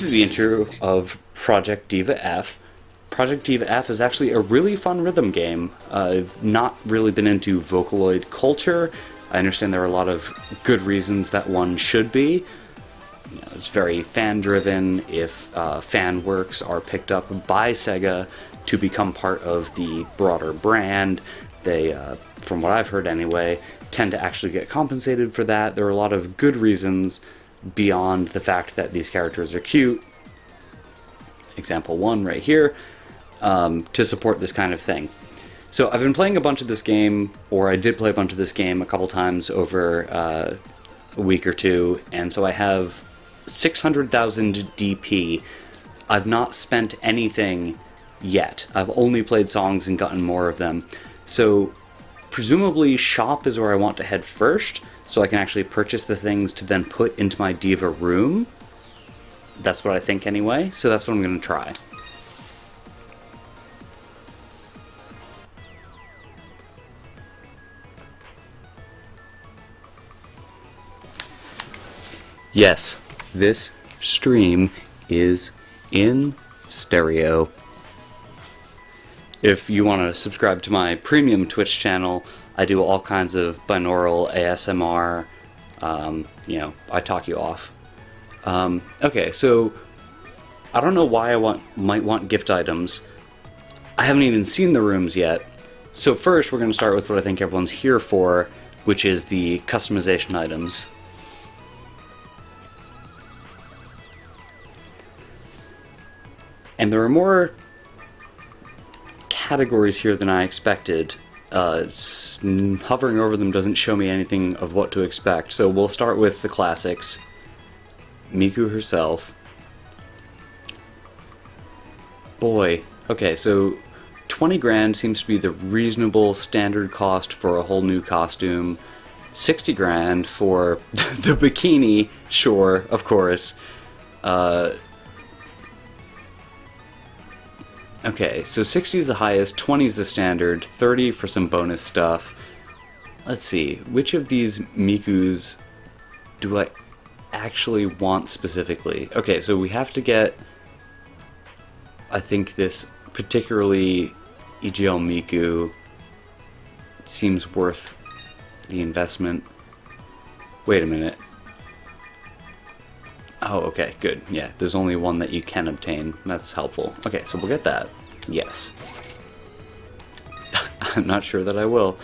This is the intro of Project Diva F. Project Diva F is actually a really fun rhythm game. I've not really been into Vocaloid culture. I understand there are a lot of good reasons that one should be. It's very fan-driven. If fan works are picked up by Sega to become part of the broader brand, they, from what I've heard anyway, tend to actually get compensated for that. There are a lot of good reasons beyond the fact that these characters are cute, example one right here, to support this kind of thing. So I've been playing a bunch of this game, or I did play a bunch of this game a couple times over a week or two, and so I have 600,000 DP. I've not spent anything yet. I've only played songs and gotten more of them. So presumably shop is where I want to head first, so I can actually purchase the things to then put into my Diva room. That's what I think anyway, so that's what I'm going to try. Yes, this stream is in stereo. If you want to subscribe to my premium Twitch channel, I do all kinds of binaural ASMR, I talk you off. Okay, so I don't know why I might want gift items. I haven't even seen the rooms yet. So first we're going to start with what I think everyone's here for, which is the customization items. And there are more categories here than I expected. Hovering over them doesn't show me anything of what to expect, so we'll start with the classics. Miku herself. Boy, okay, so 20 grand seems to be the reasonable standard cost for a whole new costume. 60 grand for the bikini, sure, of course. Okay, so 60 is the highest, 20 is the standard, 30 for some bonus stuff. Let's see, which of these Mikus do I actually want specifically? Okay, so we have to get, I think this particularly EGL Miku seems worth the investment. Wait a minute. Oh, okay, good. Yeah, there's only one that you can obtain. That's helpful. Okay, so we'll get that. Yes. I'm not sure that I will.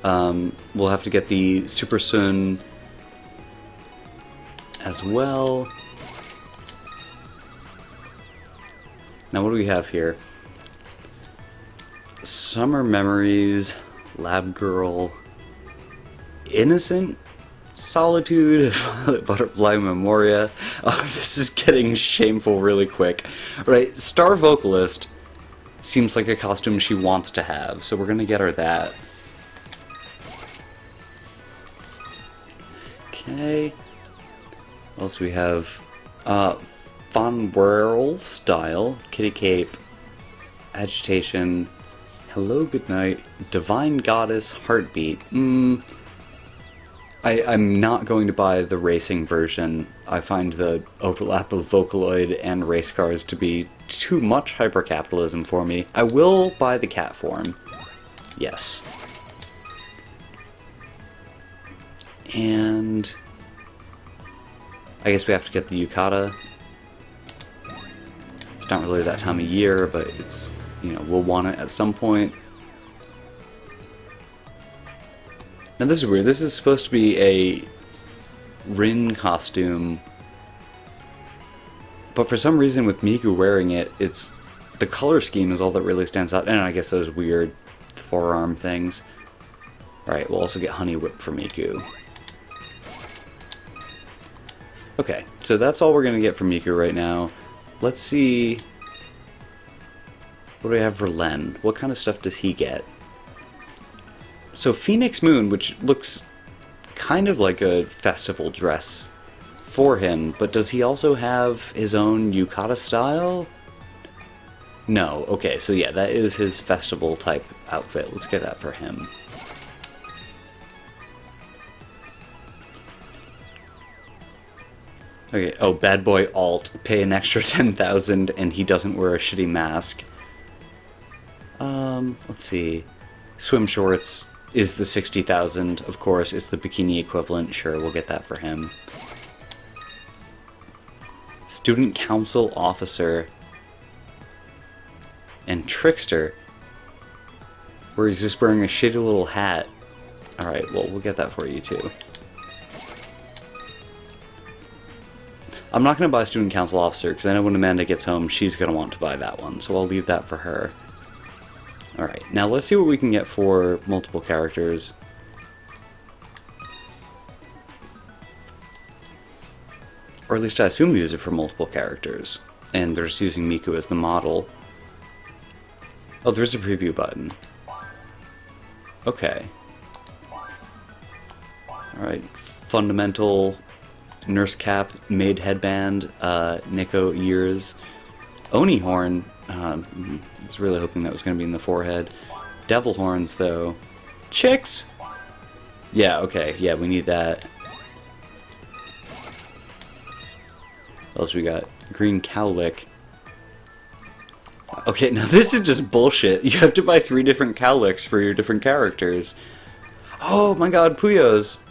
We'll have to get the Super Sun as well. Now, what do we have here? Summer Memories, Lab Girl, Innocent Solitude, Butterfly Memoria. Oh, this is getting shameful really quick. Right, Star Vocalist seems like a costume she wants to have, so we're gonna get her that. Okay. What else do we have? Von Whirl Style, Kitty Cape, Agitation, Hello Goodnight, Divine Goddess, Heartbeat. I'm not going to buy the racing version. I find the overlap of Vocaloid and race cars to be too much hypercapitalism for me. I will buy the cat form. Yes. And I guess we have to get the Yukata. It's not really that time of year, but it's, we'll want it at some point. Now this is weird, this is supposed to be a Rin costume, but for some reason with Miku wearing it, the color scheme is all that really stands out, and I guess those weird forearm things. Alright, we'll also get Honey Whip for Miku. Okay, so that's all we're going to get from Miku right now. Let's see, what do we have for Len? What kind of stuff does he get? So Phoenix Moon, which looks kind of like a festival dress for him, but does he also have his own yukata style? No, okay, so yeah, that is his festival type outfit. Let's get that for him. Okay, oh, bad boy alt. Pay an extra 10,000 and he doesn't wear a shitty mask. Let's see. Swim shorts is the 60,000, of course. It's the bikini equivalent. Sure, we'll get that for him. Student council officer. And trickster. Where he's just wearing a shitty little hat. Alright, well, we'll get that for you, too. I'm not going to buy student council officer, because I know when Amanda gets home, she's going to want to buy that one, so I'll leave that for her. Alright, now let's see what we can get for multiple characters. Or at least I assume these are for multiple characters, and they're just using Miku as the model. Oh, there's a preview button. Okay. Alright, fundamental... Nurse cap, maid headband, Nico ears, Oni horn. I was really hoping that was going to be in the forehead. Devil horns, though. Chicks! Yeah, okay, yeah, we need that. What else we got? Green cowlick. Okay, now this is just bullshit. You have to buy 3 different cowlicks for your different characters. Oh my god, Puyos!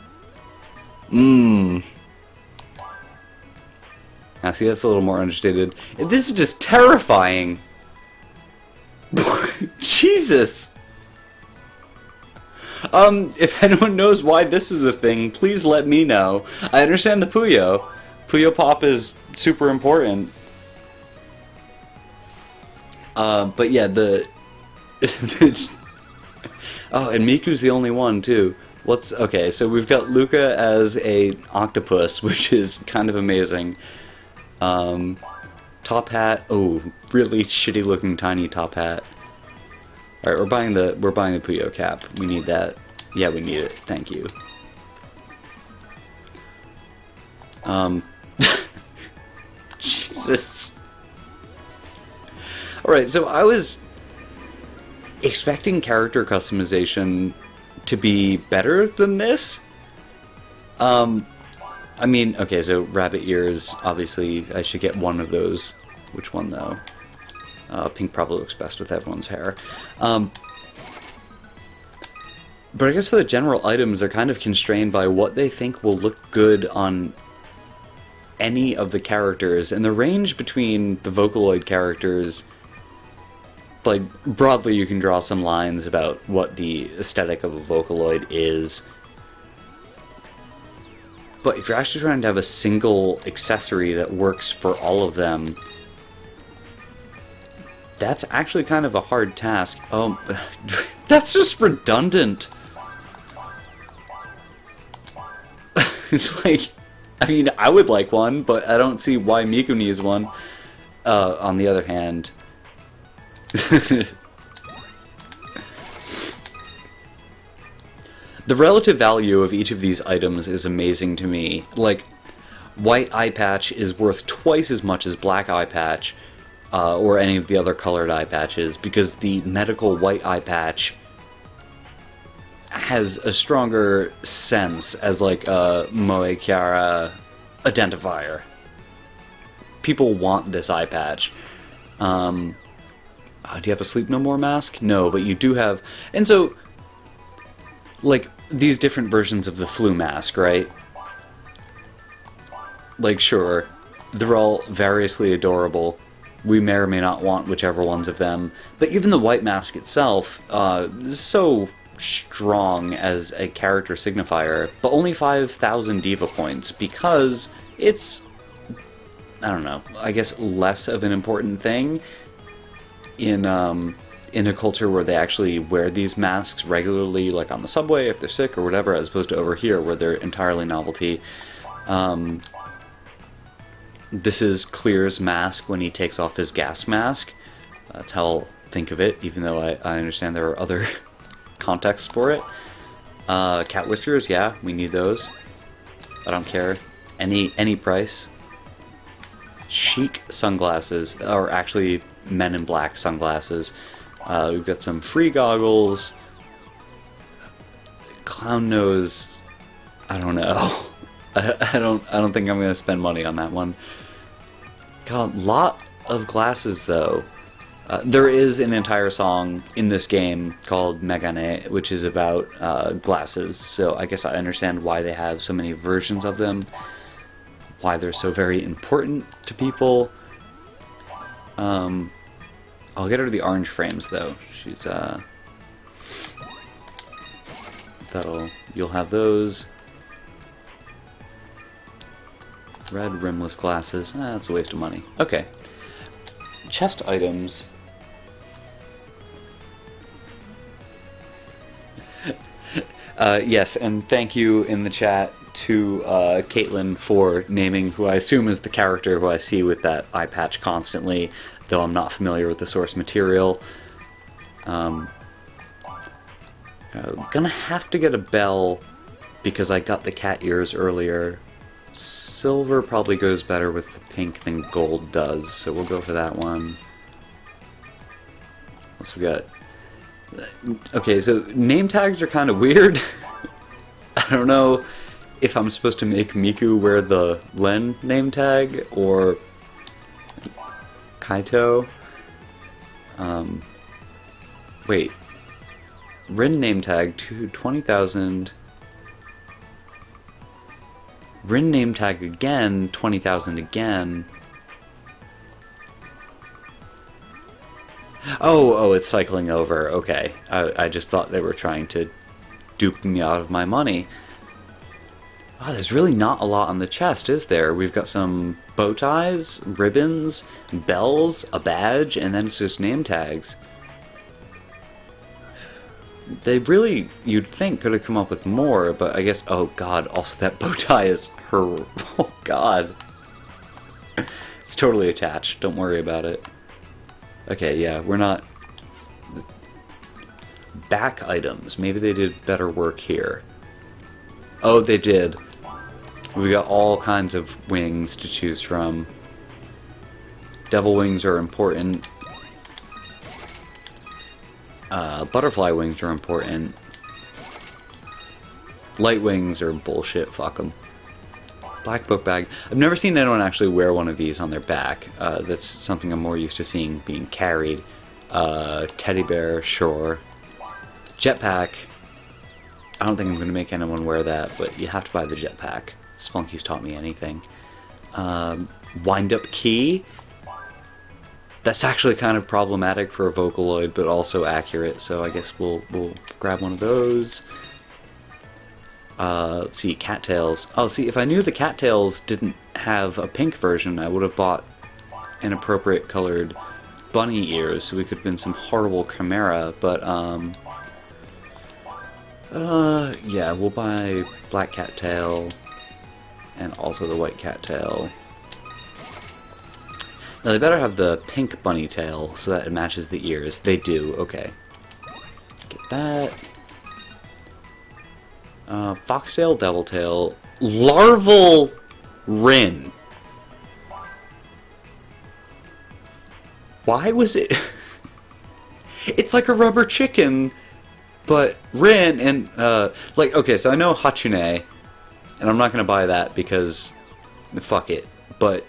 Now, see, that's a little more understated. This is just terrifying! Jesus! If anyone knows why this is a thing, please let me know. I understand the Puyo. Puyo Pop is super important. But yeah, the... oh, and Miku's the only one, too. Okay, so we've got Luca as a octopus, which is kind of amazing. Top hat. Oh, really shitty looking tiny top hat. All right, we're buying the Puyo cap. We need that. Yeah, we need it. Thank you. Jesus. All right, so I was expecting character customization to be better than this. I mean, okay, so rabbit ears, obviously I should get one of those. Which one, though? Pink probably looks best with everyone's hair. But I guess for the general items, they're kind of constrained by what they think will look good on any of the characters. And the range between the Vocaloid characters, like, broadly you can draw some lines about what the aesthetic of a Vocaloid is. But if you're actually trying to have a single accessory that works for all of them, that's actually kind of a hard task. That's just redundant. Like, I mean, I would like one, but I don't see why Miku needs one. On the other hand... The relative value of each of these items is amazing to me. Like, white eye patch is worth twice as much as black eye patch, or any of the other colored eye patches, because the medical white eye patch has a stronger sense as like a Moe Chiara identifier. People want this eye patch. Do you have a Sleep No More mask? No, but you do have... And so, like, these different versions of the flu mask, right? Like, sure, they're all variously adorable. We may or may not want whichever ones of them. But even the white mask itself is so strong as a character signifier, but only 5,000 Diva points, because it's, I don't know, I guess less of an important thing in a culture where they actually wear these masks regularly, like on the subway if they're sick or whatever, as opposed to over here where they're entirely novelty. This is Clear's mask when he takes off his gas mask. That's how I'll think of it, even though I understand there are other contexts for it. Cat whiskers, yeah, we need those. I don't care. Any price. Chic sunglasses, or actually Men in Black sunglasses. We've got some free goggles. Clown nose, I don't know. I don't think I'm gonna spend money on that one. God, lot of glasses though. There is an entire song in this game called Megane, which is about glasses, so I guess I understand why they have so many versions of them, why they're so very important to people. I'll get her the orange frames though. She's you'll have those. Red rimless glasses. That's a waste of money. Okay. Chest items. Yes, and thank you in the chat to Caitlin for naming who I assume is the character who I see with that eye patch constantly, though I'm not familiar with the source material. Gonna have to get a bell because I got the cat ears earlier. Silver probably goes better with the pink than gold does, so we'll go for that one. What else we got? Okay, so name tags are kind of weird. I don't know if I'm supposed to make Miku wear the Len name tag or Kaito. Wait. Rin name tag to 20,000. Rin name tag again, 20,000 again. Oh, it's cycling over. Okay. I just thought they were trying to dupe me out of my money. Wow, there's really not a lot on the chest, is there? We've got some bow ties, ribbons, bells, a badge, and then it's just name tags. They really, you'd think, could have come up with more, but I guess, oh god, also that bow tie is her, oh god. It's totally attached, don't worry about it. Okay, yeah, we're not... Back items, maybe they did better work here. Oh, they did. We got all kinds of wings to choose from. Devil wings are important. Butterfly wings are important. Light wings are bullshit, fuck them. Black book bag. I've never seen anyone actually wear one of these on their back. That's something I'm more used to seeing being carried. Teddy bear, sure. Jetpack. I don't think I'm going to make anyone wear that, but you have to buy the jetpack. Spunky's taught me anything. Wind-up key. That's actually kind of problematic for a Vocaloid, but also accurate, so I guess we'll grab one of those. Let's see, cattails. Oh, see, if I knew the cattails didn't have a pink version, I would have bought an appropriate colored bunny ears, so we could have been some horrible chimera, but, yeah, we'll buy black cattail, and also the white cattail. Now, they better have the pink bunny tail so that it matches the ears. They do, okay. Get that. Foxtail, Deviltail, Larval Rin. Why was it... It's like a rubber chicken, but Rin and, like, okay, so I know Hatsune, and I'm not going to buy that because, fuck it, but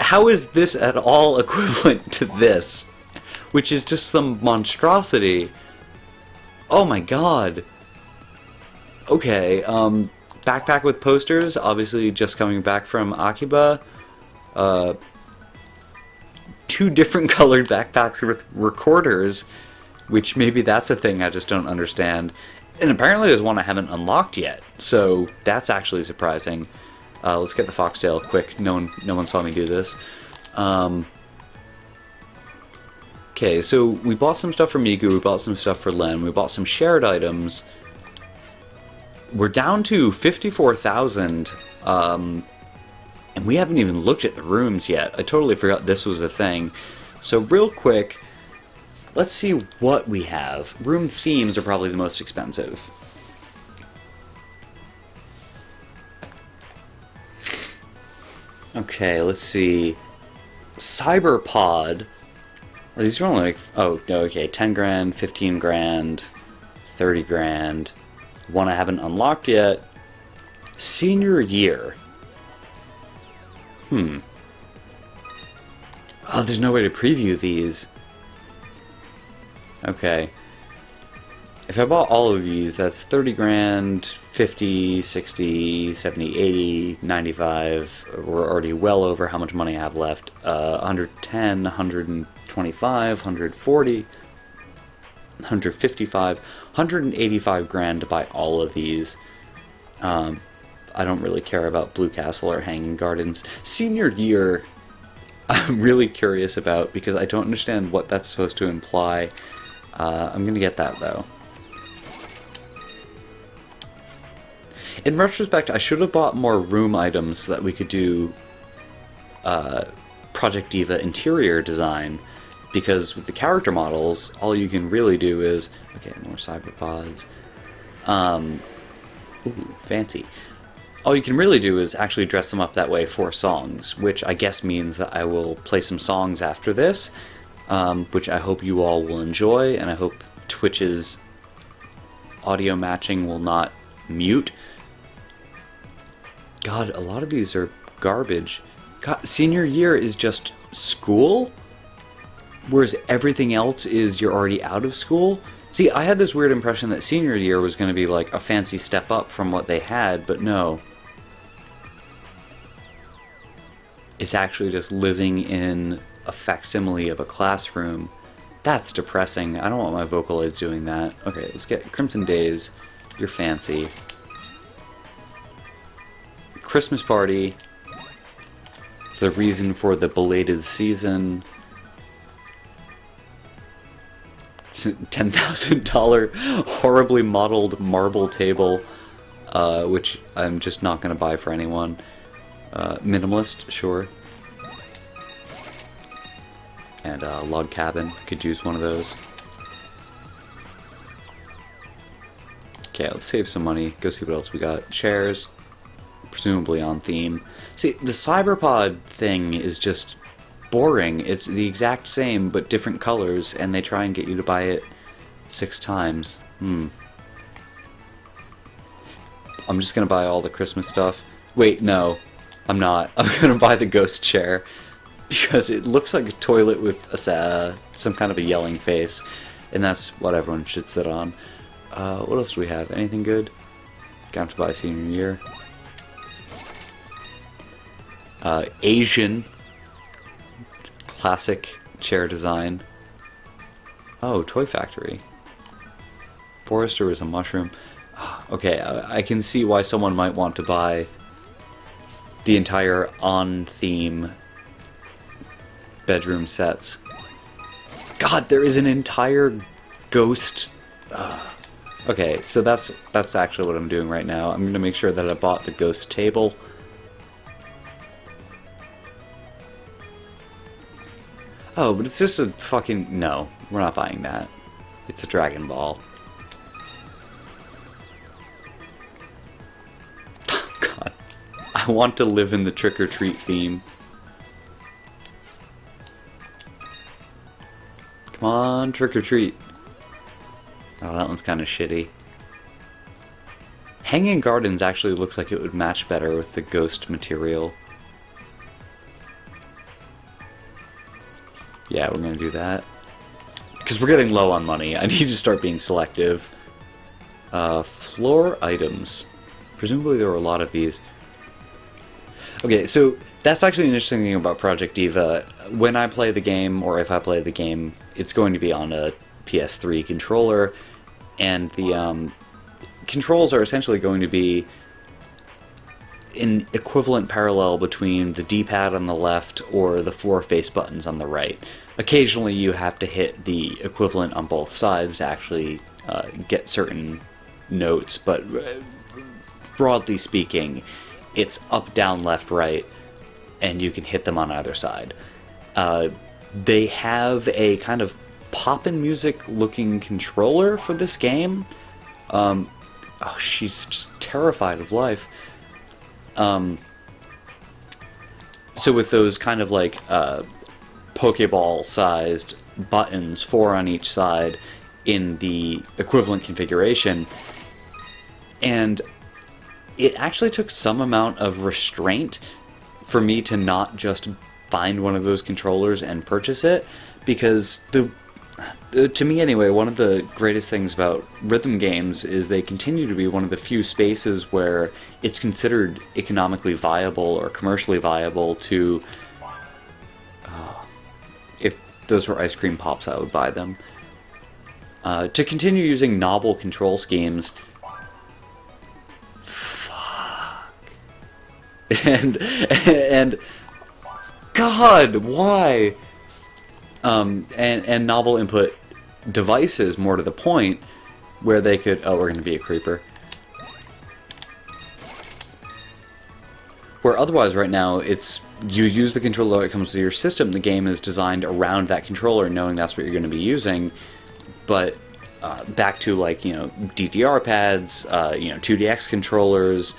how is this at all equivalent to this? Which is just some monstrosity. Oh my god. Okay, backpack with posters, obviously just coming back from Akiba. 2 different colored backpacks with recorders, which maybe that's a thing I just don't understand. And apparently there's one I haven't unlocked yet, so that's actually surprising. Let's get the foxtail quick. No one saw me do this. Okay, so we bought some stuff for Miku, we bought some stuff for Len, we bought some shared items. We're down to 54,000, and we haven't even looked at the rooms yet. I totally forgot this was a thing. So real quick, let's see what we have. Room themes are probably the most expensive. Okay, let's see. Cyberpod. These are only like, oh, no, okay, 10 grand, 15 grand, 30 grand. One I haven't unlocked yet. Senior year. Oh, there's no way to preview these. Okay. If I bought all of these, that's 30 grand, 50, 60, 70, 80, 95. We're already well over how much money I have left. 110, 125, 140, 155, 185 grand to buy all of these. I don't really care about Blue Castle or Hanging Gardens. Senior year, I'm really curious about because I don't understand what that's supposed to imply. I'm gonna get that though. In retrospect, I should have bought more room items so that we could do Project Diva interior design, because with the character models, all you can really do is... Okay, more cyberpods. Ooh, fancy. All you can really do is actually dress them up that way for songs, which I guess means that I will play some songs after this, which I hope you all will enjoy, and I hope Twitch's audio matching will not mute. God, a lot of these are garbage. God, senior year is just school? Whereas everything else is you're already out of school? See, I had this weird impression that senior year was going to be like a fancy step up from what they had, but no. It's actually just living in a facsimile of a classroom. That's depressing. I don't want my Vocaloids doing that. Okay, let's get Crimson Days. You're fancy. Christmas party. The reason for the belated season. $10,000 horribly modeled marble table, which I'm just not going to buy for anyone. Minimalist, sure. And log cabin, could use one of those. Okay, let's save some money, go see what else we got. Chairs, presumably on theme. See, the Cyberpod thing is just boring. It's the exact same, but different colors, and they try and get you to buy it 6 times. I'm just gonna buy all the Christmas stuff. Wait, no, I'm not. I'm gonna buy the ghost chair, because it looks like a toilet with some kind of a yelling face, and that's what everyone should sit on. What else do we have? Anything good? Gonna have to buy senior year. Asian classic chair design. Oh, Toy Factory. Forester is a mushroom. Okay, I can see why someone might want to buy the entire on-theme bedroom sets. God, there is an entire ghost... Okay, so that's actually what I'm doing right now. I'm going to make sure that I bought the ghost table. Oh, but it's just a fucking... No, we're not buying that. It's a Dragon Ball. God. I want to live in the trick-or-treat theme. Come on, trick-or-treat. Oh, that one's kind of shitty. Hanging Gardens actually looks like it would match better with the ghost material. Yeah, we're gonna do that. Because we're getting low on money. I need to start being selective. Floor items. Presumably there were a lot of these. Okay, so that's actually an interesting thing about Project Diva. When I play the game, or if I play the game, it's going to be on a PS3 controller, and the controls are essentially going to be an equivalent parallel between the D-pad on the left or the 4 face buttons on the right. Occasionally you have to hit the equivalent on both sides to actually get certain notes, but broadly speaking, it's up, down, left, right, and you can hit them on either side. They have a kind of poppin' music looking controller for this game. Oh, she's just terrified of life. So with those kind of like Pokeball-sized buttons, 4 on each side, in the equivalent configuration, and it actually took some amount of restraint for me to not just find one of those controllers and purchase it, because to me anyway, one of the greatest things about rhythm games is they continue to be one of the few spaces where it's considered economically viable or commercially viable to... if those were ice cream pops, I would buy them. To continue using novel control schemes. Fuck. And God, why? And novel input devices, more to the point, where they could... Oh, we're going to be a creeper. Where otherwise right now, it's... You use the controller that comes with your system, the game is designed around that controller, knowing that's what you're going to be using. But back to, like, you know, DDR pads, 2DX controllers,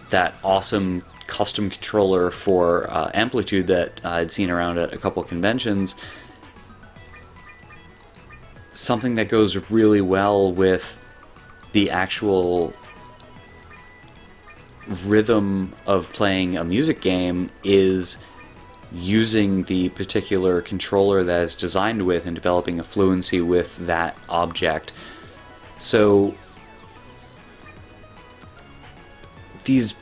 that awesome custom controller for amplitude that I'd seen around at a couple conventions. Something that goes really well with the actual rhythm of playing a music game is using the particular controller that it's designed with and developing a fluency with that object. So these...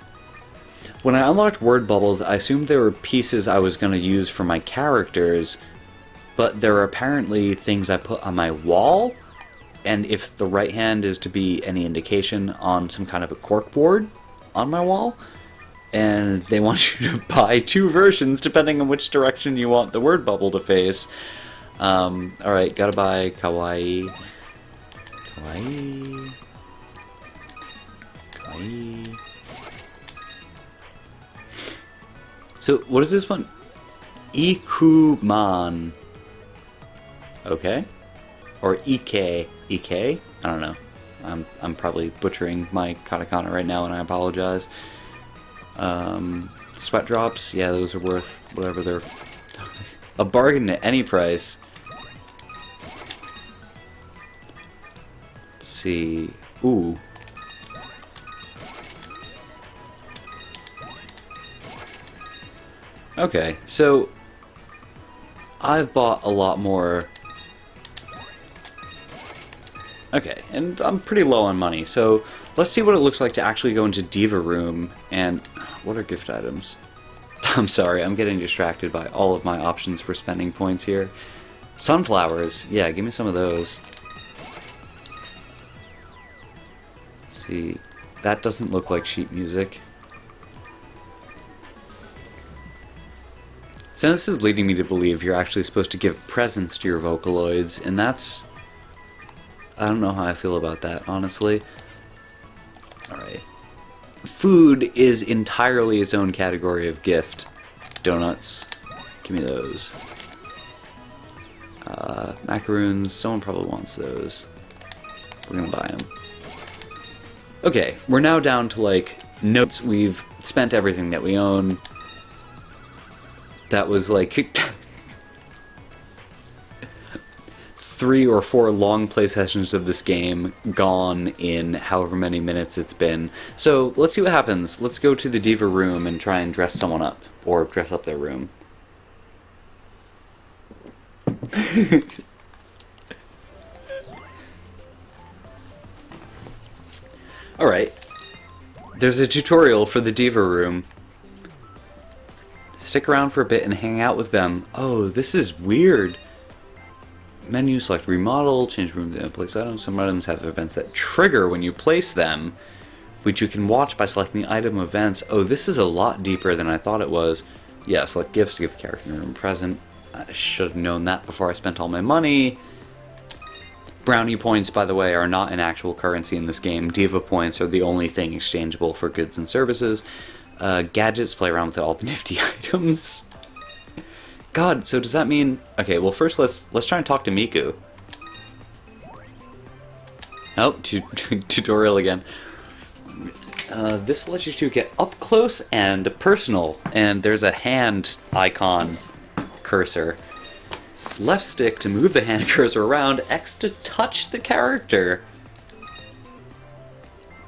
When I unlocked word bubbles, I assumed there were pieces I was going to use for my characters, but there are apparently things I put on my wall, and if the right hand is to be any indication, on some kind of a corkboard on my wall, and they want you to buy two versions depending on which direction you want the word bubble to face. Alright, gotta buy kawaii. Kawaii. Kawaii. So, what is this one? Ikuman. Okay. Or Ike. Ike? I don't know. I'm probably butchering my katakana right now, and I apologize. Sweat drops, yeah, those are worth whatever they're... a bargain at any price. Let's see... Ooh. Okay, so... I've bought a lot more... Okay, and I'm pretty low on money, so let's see what it looks like to actually go into Diva Room, and what are gift items? I'm sorry, I'm getting distracted by all of my options for spending points here. Sunflowers, yeah, give me some of those. Let's see, that doesn't look like sheet music. So this is leading me to believe you're actually supposed to give presents to your Vocaloids, and that's... I don't know how I feel about that, honestly. Alright. Food is entirely its own category of gift. Donuts. Give me those. Macaroons. Someone probably wants those. We're gonna buy them. Okay, we're now down to, like, notes. We've spent everything that we own. That was, like... 3 or 4 long play sessions of this game gone in however many minutes it's been. So let's see what happens. Let's go to the Diva room and try and dress someone up, or dress up their room. Alright. There's a tutorial for the Diva room. Stick around for a bit and hang out with them. Oh, this is weird. Menu, select remodel, change rooms and place items. Some items have events that trigger when you place them, which you can watch by selecting the item events. Oh, this is a lot deeper than I thought it was. Yeah, select gifts to give the character a present. I should have known that before I spent all my money. Brownie points, by the way, are not an actual currency in this game. Diva points are the only thing exchangeable for goods and services. Gadgets, play around with all nifty items. God, so does that mean... Okay, well first let's try and talk to Miku. Oh, tutorial again. This lets you to get up close and personal, and there's a hand icon cursor. Left stick to move the hand cursor around, X to touch the character.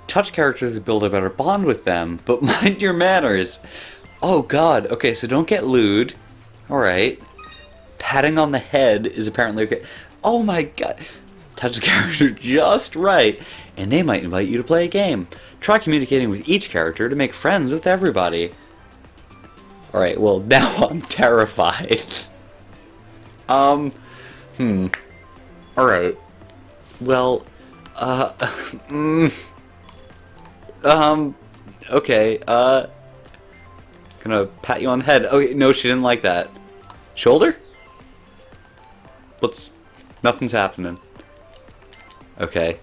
touch characters to build a better bond with them, but mind your manners. Oh god, okay, so don't get lewd. Alright. Patting on the head is apparently okay. Oh my god. Touch the character just right, and they might invite you to play a game. Try communicating with each character to make friends with everybody. Alright, well, now I'm terrified. Alright. Well, okay, gonna pat you on the head. Oh, no, she didn't like that. Shoulder? Nothing's happening. Okay.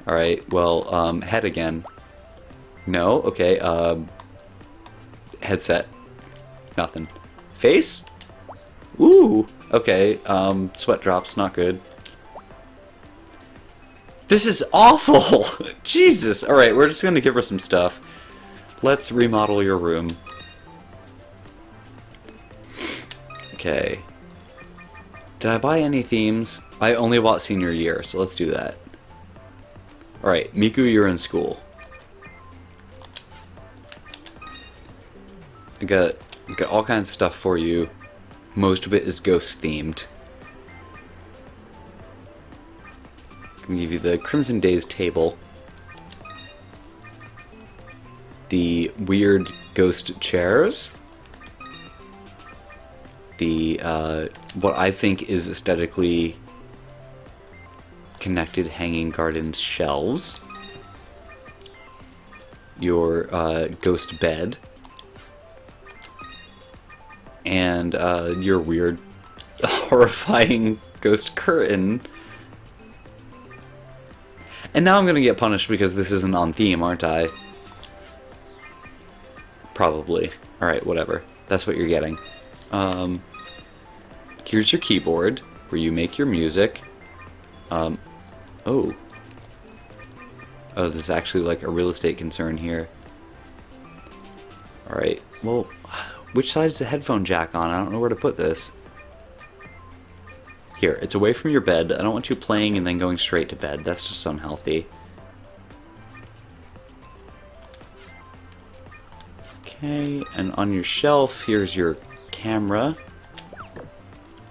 Alright, well, head again. No? Okay, headset. Nothing. Face? Ooh! Okay, sweat drops, not good. This is awful! Jesus! Alright, we're just gonna give her some stuff. Let's remodel your room. Okay. Did I buy any themes? I only bought senior year, so let's do that. Alright, Miku, you're in school. I got all kinds of stuff for you. Most of it is ghost themed. I can give you the Crimson Days table. The weird ghost chairs. The, what I think is aesthetically connected hanging gardens shelves. Your, ghost bed. And, your weird, horrifying ghost curtain. And now I'm gonna get punished because this isn't on theme, aren't I? Probably. Alright, whatever. That's what you're getting. Here's your keyboard, where you make your music. Oh. Oh, there's actually like a real estate concern here. Alright, well, which side is the headphone jack on? I don't know where to put this. Here, it's away from your bed. I don't want you playing and then going straight to bed. That's just unhealthy. Okay, and on your shelf, here's your camera.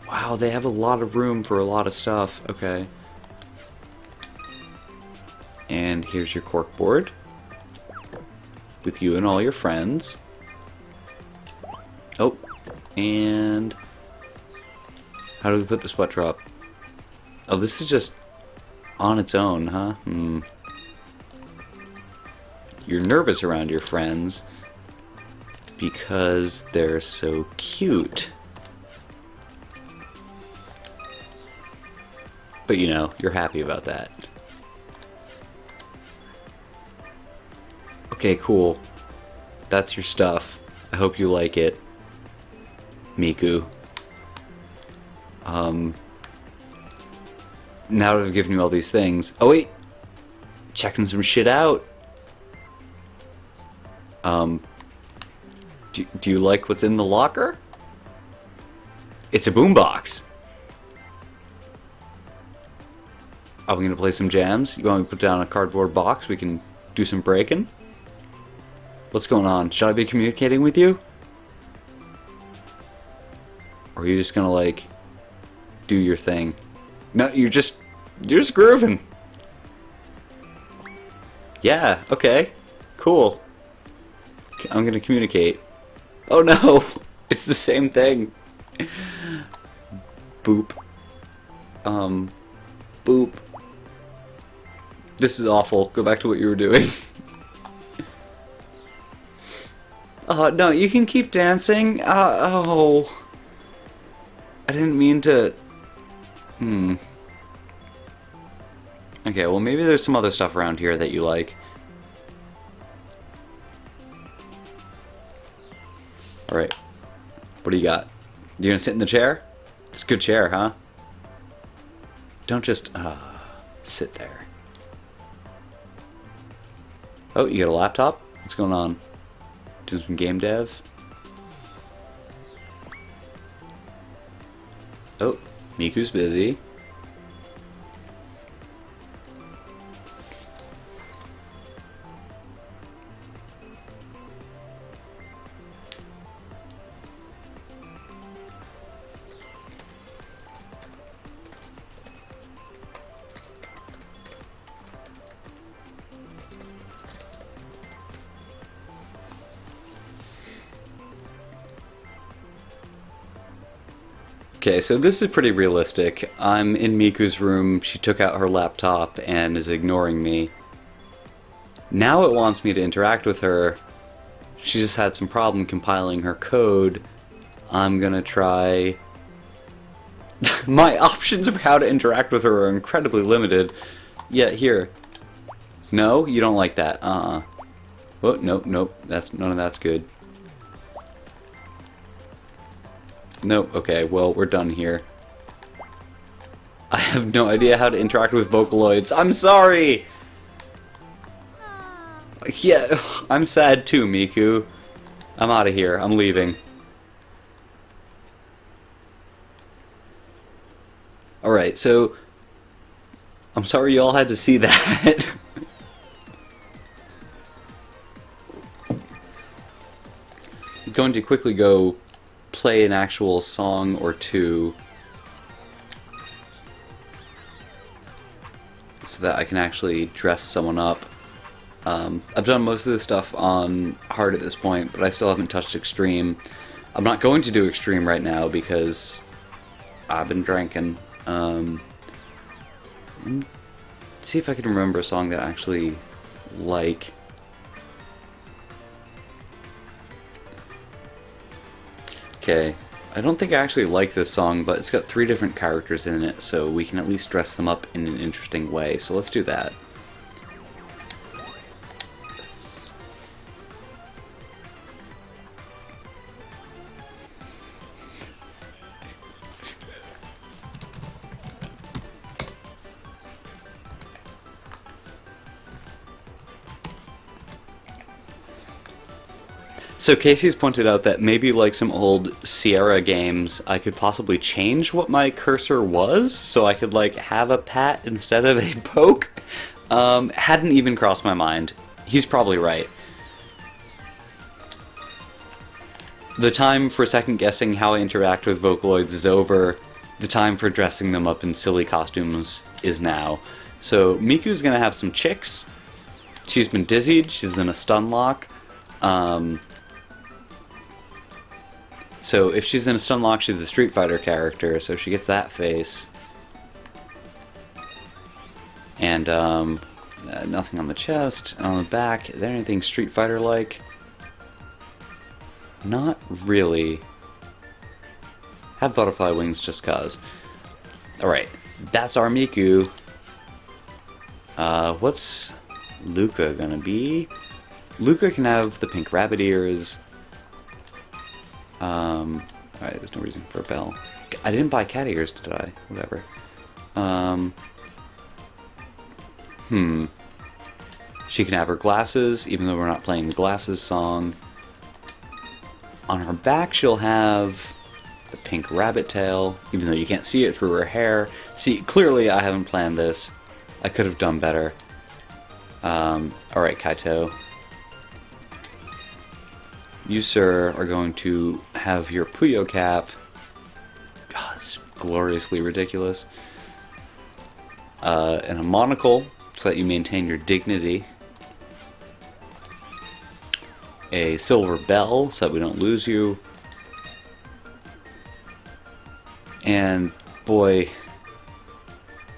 Wow, they have a lot of room for a lot of stuff. Okay. And here's your corkboard. With you and all your friends. Oh, and how do we put the sweat drop? Oh, this is just on its own, huh? You're nervous around your friends because they're so cute. But you know, you're happy about that. Okay, cool. That's your stuff. I hope you like it, Miku. Now that I've given you all these things... Oh wait! Checking some shit out. Do you like what's in the locker? It's a boombox. Are we gonna play some jams? You want me to put down a cardboard box? We can do some breaking? What's going on? Should I be communicating with you? Or are you just gonna, like, do your thing? No, you're just grooving. Yeah, okay. Cool. I'm gonna communicate. Oh no! It's the same thing. Boop. Boop. This is awful. Go back to what you were doing. No, you can keep dancing. Oh. I didn't mean to... Okay, well maybe there's some other stuff around here that you like. Alright. What do you got? You gonna sit in the chair? It's a good chair, huh? Don't just, sit there. Oh, you got a laptop? What's going on? Doing some game dev? Oh, Miku's busy. Okay, so this is pretty realistic. I'm in Miku's room, she took out her laptop and is ignoring me. Now it wants me to interact with her. She just had some problem compiling her code. I'm gonna try... My options of how to interact with her are incredibly limited. Yeah, here. No? You don't like that? Oh, nope, nope. None of that's good. Nope, okay, well, we're done here. I have no idea how to interact with Vocaloids. I'm sorry! Yeah, I'm sad too, Miku. I'm out of here. I'm leaving. Alright, so... I'm sorry you all had to see that. I'm going to quickly go play an actual song or two so that I can actually dress someone up. I've done most of this stuff on hard at this point, but I still haven't touched extreme. I'm not going to do extreme right now because I've been drinking. Let's see if I can remember a song that I actually like. Okay, I don't think I actually like this song, but it's got 3 different characters in it, so we can at least dress them up in an interesting way, so let's do that. So Casey's pointed out that maybe like some old Sierra games, I could possibly change what my cursor was, so I could like have a pat instead of a poke. Hadn't even crossed my mind. He's probably right. The time for second guessing how I interact with Vocaloids is over. The time for dressing them up in silly costumes is now. So Miku's gonna have some chicks. She's been dizzied, she's in a stun lock. So if she's in a stun lock, she's a Street Fighter character, so she gets that face. And nothing on the chest, on the back. Is there anything Street Fighter-like? Not really. Have butterfly wings just cause. Alright, that's our Miku. What's Luca gonna be? Luca can have the pink rabbit ears. Alright, there's no reason for a bell. I didn't buy cat ears, did I? Whatever. She can have her glasses, even though we're not playing the glasses song. On her back, she'll have the pink rabbit tail, even though you can't see it through her hair. See, clearly I haven't planned this. I could have done better. Alright, Kaito. You, sir, are going to have your Puyo cap. God, it's gloriously ridiculous. And a monocle, so that you maintain your dignity. A silver bell, so that we don't lose you. And, boy,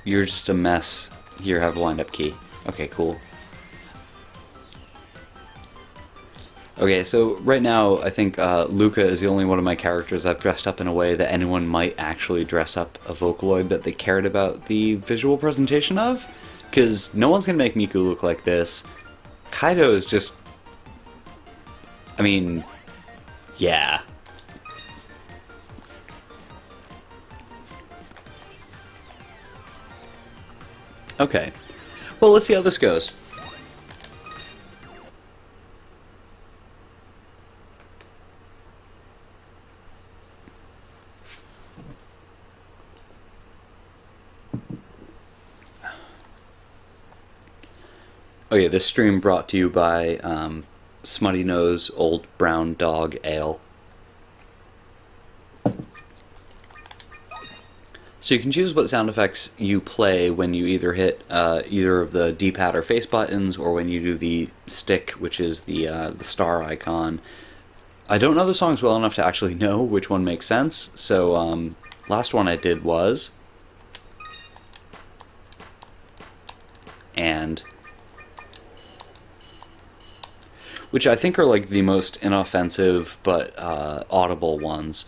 you're just a mess. Here, have a wind-up key. Okay, cool. Okay, so right now, I think Luca is the only one of my characters I've dressed up in a way that anyone might actually dress up a Vocaloid that they cared about the visual presentation of. Because no one's going to make Miku look like this. Kaido is just... I mean... yeah. Okay. Well, let's see how this goes. Okay, this stream brought to you by Smutty Nose Old Brown Dog Ale. So you can choose what sound effects you play when you either hit either of the D-pad or face buttons, or when you do the stick, which is the star icon. I don't know the songs well enough to actually know which one makes sense, so last one I did was and, which I think are like the most inoffensive but audible ones.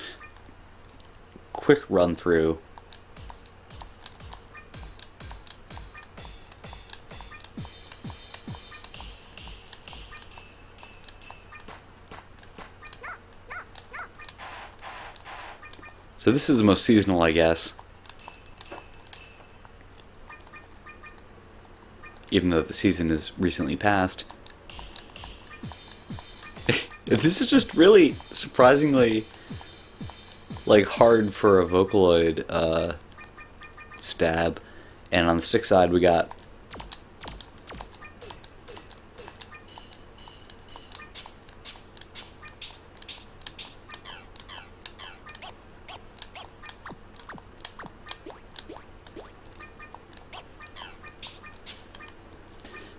Quick run through. So this is the most seasonal, I guess. Even though the season is recently passed. This is just really surprisingly like hard for a Vocaloid stab. And on the stick side we got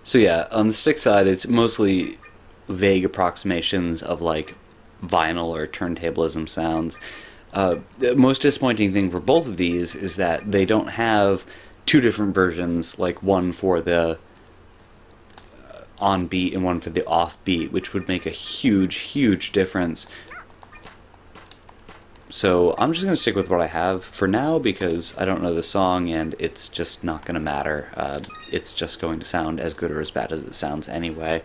so yeah, on the stick side it's mostly vague approximations of like vinyl or turntablism sounds. The most disappointing thing for both of these is that they don't have two different versions, like one for the on beat and one for the off beat, which would make a huge difference. So I'm just going to stick with what I have for now because I don't know the song and it's just not going to matter. It's just going to sound as good or as bad as it sounds anyway.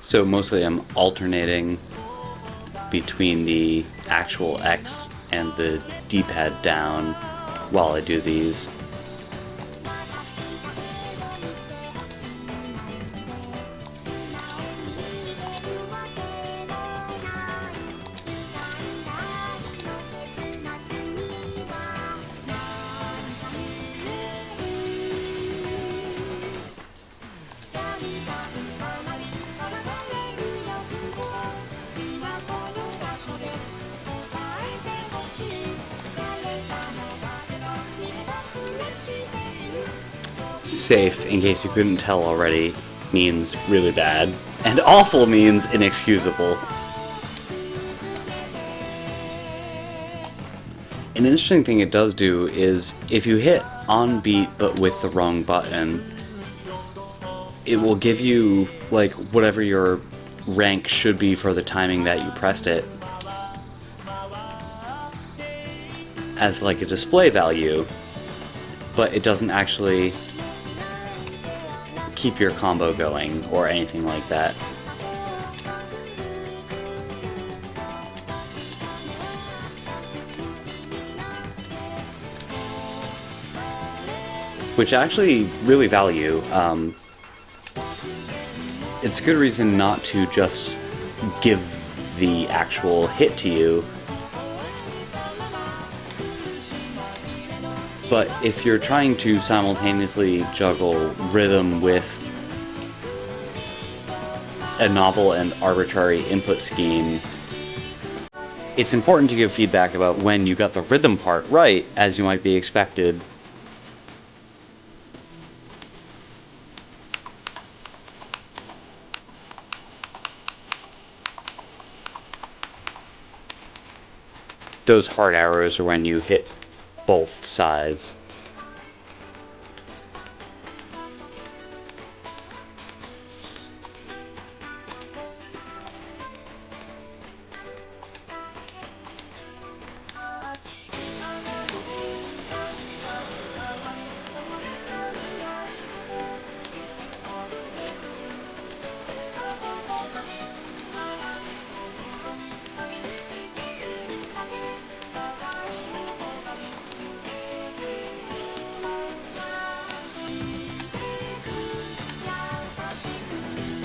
So mostly I'm alternating between the actual X and the D-pad down while I do these. Safe, in case you couldn't tell already, means really bad, and awful means inexcusable. An interesting thing it does do is if you hit on beat but with the wrong button, it will give you like whatever your rank should be for the timing that you pressed it as like a display value, but it doesn't actually keep your combo going or anything like that. Which I actually really value. It's a good reason not to just give the actual hit to you. But if you're trying to simultaneously juggle rhythm with a novel and arbitrary input scheme, it's important to give feedback about when you got the rhythm part right, as you might be expected. Those hard arrows are when you hit both sides.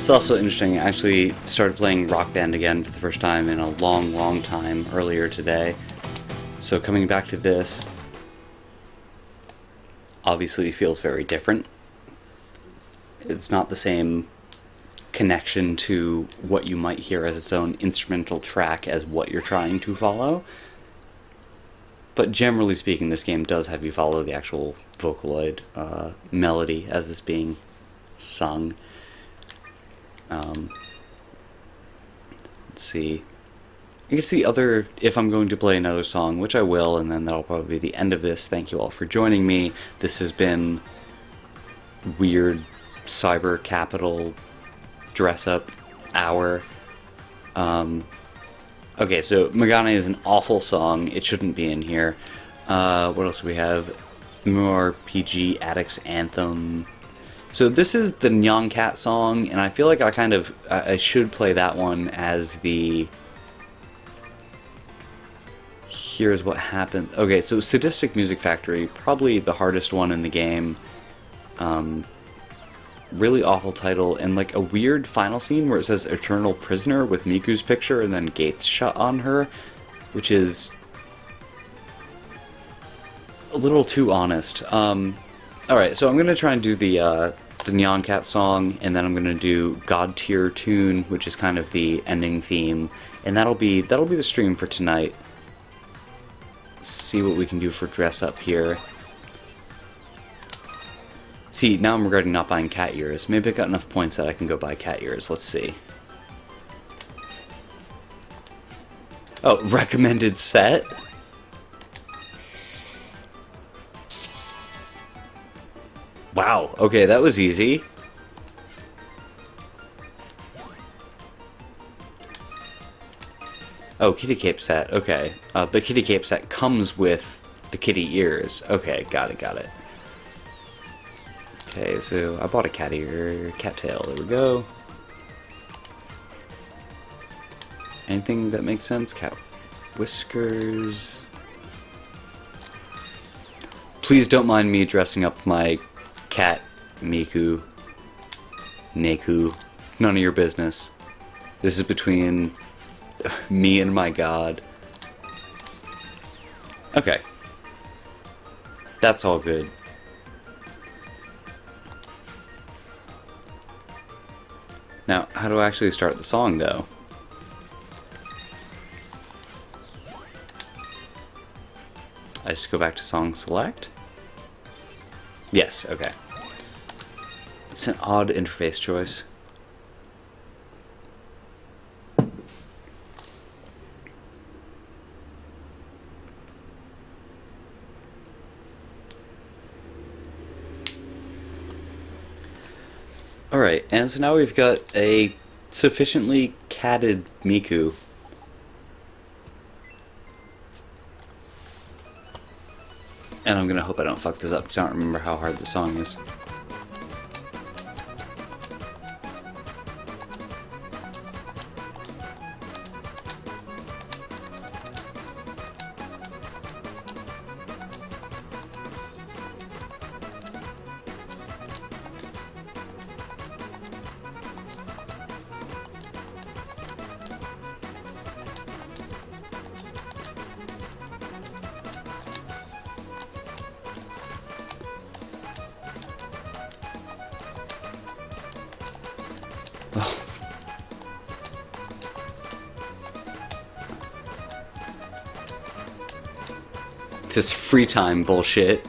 It's also interesting, I actually started playing Rock Band again for the first time in a long time earlier today. So coming back to this obviously feels very different. It's not the same connection to what you might hear as its own instrumental track as what you're trying to follow. But generally speaking, this game does have you follow the actual Vocaloid melody as it's being sung. Let's see. I guess the other, if I'm going to play another song, which I will, and then that'll probably be the end of this. Thank you all for joining me. This has been weird cyber capital dress up hour. Okay, so Magane is an awful song. It shouldn't be in here. What else do we have? MMORPG Addicts Anthem. So this is the Nyan Cat song, and I feel like I should play that one as the... Here's what happened. Okay, so Sadistic Music Factory, probably the hardest one in the game. Really awful title, and like a weird final scene where it says Eternal Prisoner with Miku's picture and then gates shut on her, which is a little too honest. Alright, so I'm going to try and do the Nyan Cat song, and then I'm going to do God Tier Tune, which is kind of the ending theme, and that'll be the stream for tonight. Let's see what we can do for dress up here. See, now I'm regretting not buying cat ears. Maybe I got enough points that I can go buy cat ears. Let's see. Oh, recommended set? Wow, okay, that was easy. Oh, kitty cape set, okay. The kitty cape set comes with the kitty ears. Okay, got it. Okay, so I bought a cat ear, cat tail, there we go. Anything that makes sense? Cat whiskers. Please don't mind me dressing up my cat, Miku, Neku. None of your business. This is between me and my god. Okay. That's all good. Now, how do I actually start the song, though? I just go back to song select? Yes, okay. It's an odd interface choice. Alright, and so now we've got a sufficiently catted Miku. And I'm gonna hope I don't fuck this up because I don't remember how hard the song is. This free time bullshit.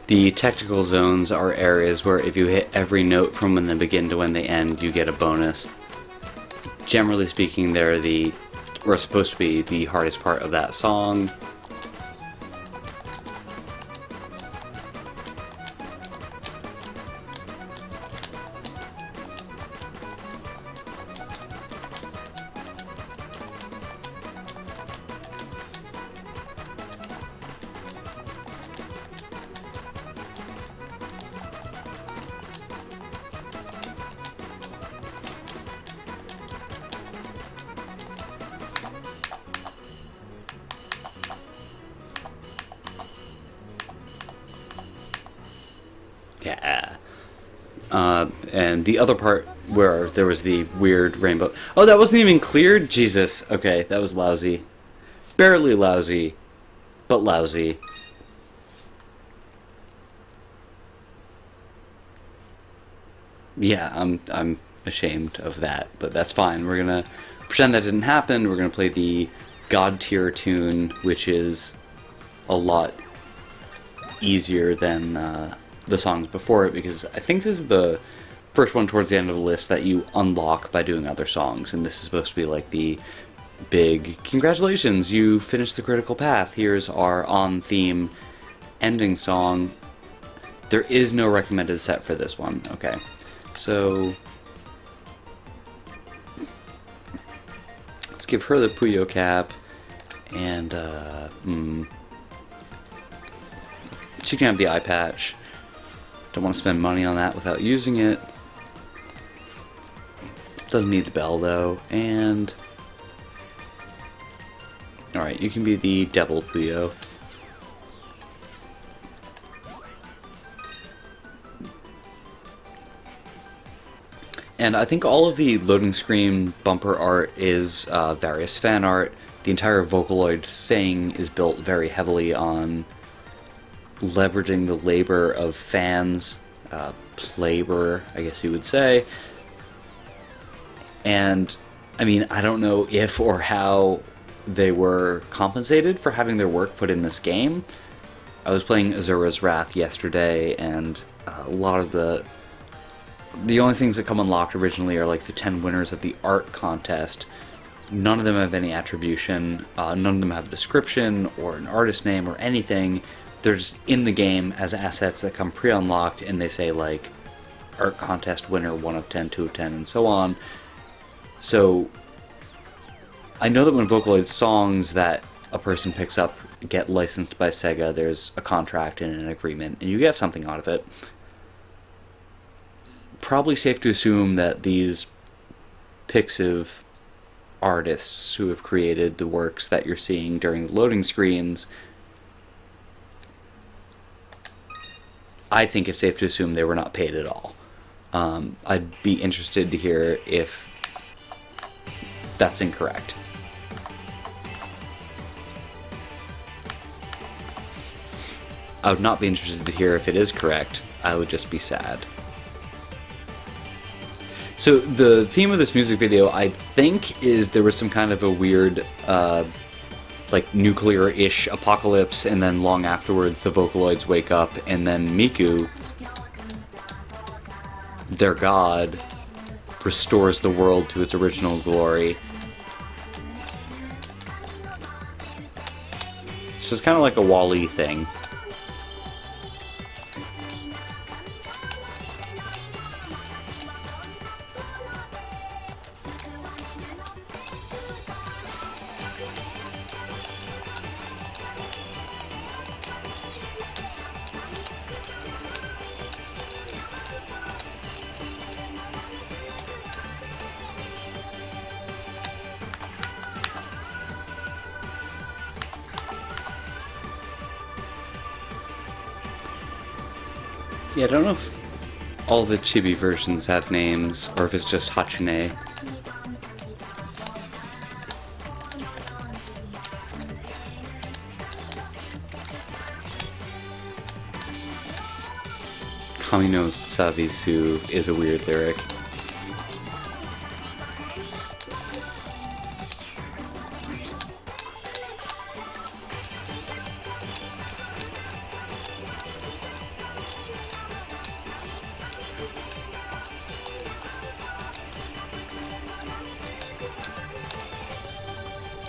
The technical zones are areas where if you hit every note from when they begin to when they end, you get a bonus. Generally speaking, they're supposed to be the hardest part of that song. Yeah. And the other part where there was the weird rainbow. Oh, that wasn't even cleared? Jesus. Okay, that was lousy. Barely lousy, but lousy. Yeah, I'm ashamed of that, but that's fine. We're gonna pretend that didn't happen. We're gonna play the God tier tune, which is a lot easier than the songs before it, because I think this is the first one towards the end of the list that you unlock by doing other songs, and this is supposed to be like the big congratulations, you finished the critical path, here's our on-theme ending song. There is no recommended set for this one. Okay, so let's give her the Puyo cap, and she can have the eye patch. Don't want to spend money on that without using it. Doesn't need the bell though, and alright, you can be the Devil Puyo. And I think all of the loading screen bumper art is various fan art. The entire Vocaloid thing is built very heavily on leveraging the labor of fans, labor, I guess you would say. And, I mean, I don't know if or how they were compensated for having their work put in this game. I was playing Azura's Wrath yesterday, and a lot of the only things that come unlocked originally are like the 10 winners of the art contest. None of them have any attribution, none of them have a description or an artist name or anything. They're just in the game as assets that come pre-unlocked, and they say like art contest winner 1 of 10, 2 of 10, and so on. So I know that when Vocaloid songs that a person picks up get licensed by Sega, there's a contract and an agreement, and you get something out of it. Probably safe to assume that these Pixiv artists who have created the works that you're seeing during the loading screens, I think it's safe to assume they were not paid at all. I'd be interested to hear if that's incorrect. I would not be interested to hear if it is correct. I would just be sad. So the theme of this music video, I think, is there was some kind of a weird, like, nuclear-ish apocalypse, and then long afterwards the Vocaloids wake up, and then Miku, their god, restores the world to its original glory. So it's kind of like a Wall-E thing. Yeah, I don't know if all the chibi versions have names, or if it's just Hatsune. Kami no Savisu is a weird lyric.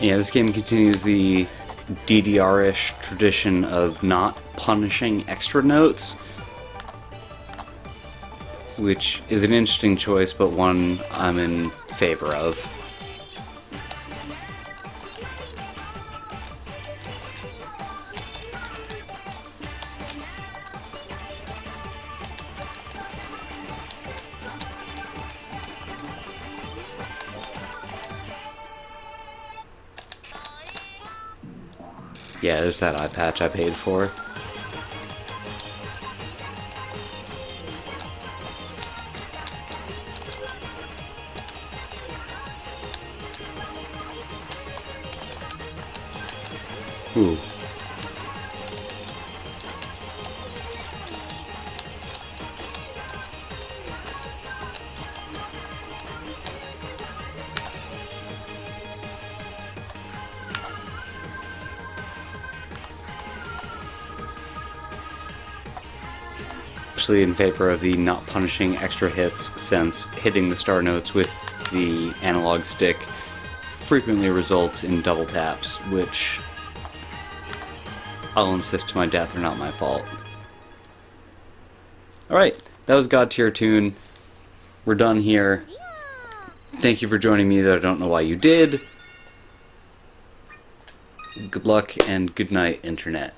Yeah, this game continues the DDR-ish tradition of not punishing extra notes, which is an interesting choice, but one I'm in favor of. Yeah, there's that eye patch I paid for. Ooh. Actually in favor of the not punishing extra hits, since hitting the star notes with the analog stick frequently results in double taps, which I'll insist to my death are not my fault. Alright, that was God Tier Tune. We're done here. Thank you for joining me, though I don't know why you did. Good luck and good night, Internet.